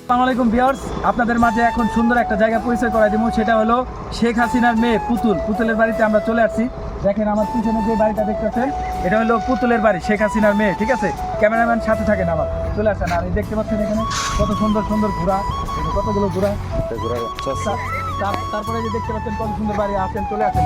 আসসালামু আলাইকুম ভিউয়ার্স, আপনাদের মাঝে এখন সুন্দর একটা জায়গা পরিচয় করাই দিব। সেটা হলো শেখ হাসিনার মেয়ে পুতুলের বাড়িতে আমরা চলে আসছি। দেখেন আমার পিছনে যে বাড়িটা দেখতেছেন, এটা হলো পুতুলের বাড়ি, শেখ হাসিনার মেয়ে। ঠিক আছে, ক্যামেরাম্যান সাথে থাকেন আমার, চলে আসেন। আর এই দেখতে পাচ্ছেন এখানে কত সুন্দর সুন্দর ঘোড়া, কতগুলো ঘোড়া। তারপরে যে দেখতে পাচ্ছেন কত সুন্দর বাড়ি, আসেন চলে আসেন।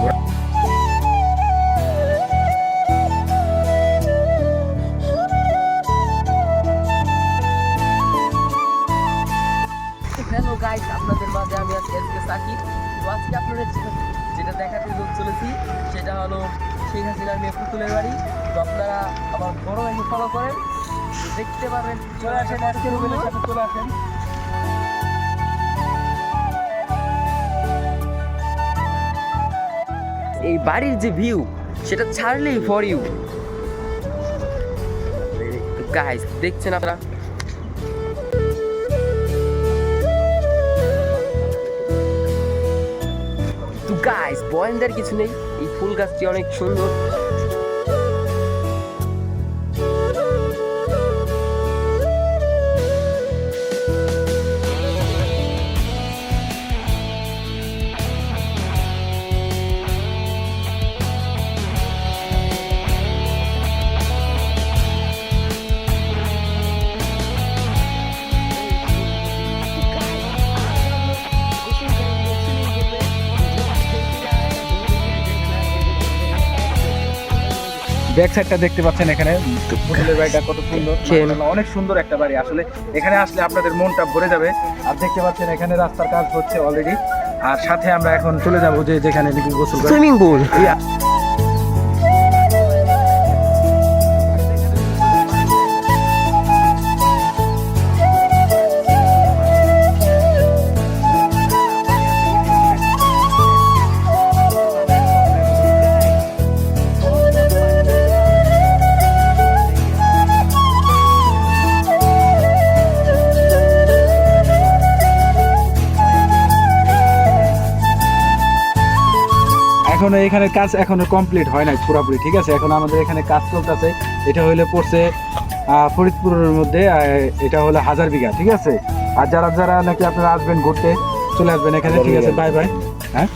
হ্যালো গাইস, আপনাদের মাঝে আমি আজকে সাকিব। তো আজকে আপনাদের যেটা দেখাতে চলেছি সেটা হলো শেখ হাসিনার মেয়ে পুতুলের বাড়ি। তো আপনারা আমার বড় ভাইকে ফলো করেন, তো দেখতে পাবেন। চলে আসেন, আজকে রুবেলের সাথে চলে আসেন। এই বাড়ির যে ভিউ সেটা ছাড়লেই ফর ইউ গাইস, দেখছেন আপনারা। তো গাইস, বয়েন্দার কিছু নেই, এই ফুল গাছটি অনেক সুন্দর। ব্যাক সাইডটা দেখতে পাচ্ছেন, এখানে পুতুলের বাড়িটা কত সুন্দর, অনেক সুন্দর একটা বাড়ি। আসলে এখানে আসলে আপনাদের মনটা ভরে যাবে। আর দেখতে পাচ্ছেন এখানে রাস্তার কাজ হচ্ছে অলরেডি। আর সাথে আমরা এখন চলে যাবো যেখানে গোসল করে, সুইমিং পুল। এখনো এখানে কাজ এখনো কমপ্লিট হয় নাই পুরোপুরি। ঠিক আছে, এখন আমাদের এখানে কাজ চলতেছে। এটা হইলে পড়ছে ফরিদপুরের মধ্যে, এটা হলো 1000 বিঘা। ঠিক আছে, আর যারা যারা নাকি আপনারা আসবেন ঘুরতে, চলে আসবেন এখানে। ঠিক আছে, বাই বাই। হ্যাঁ।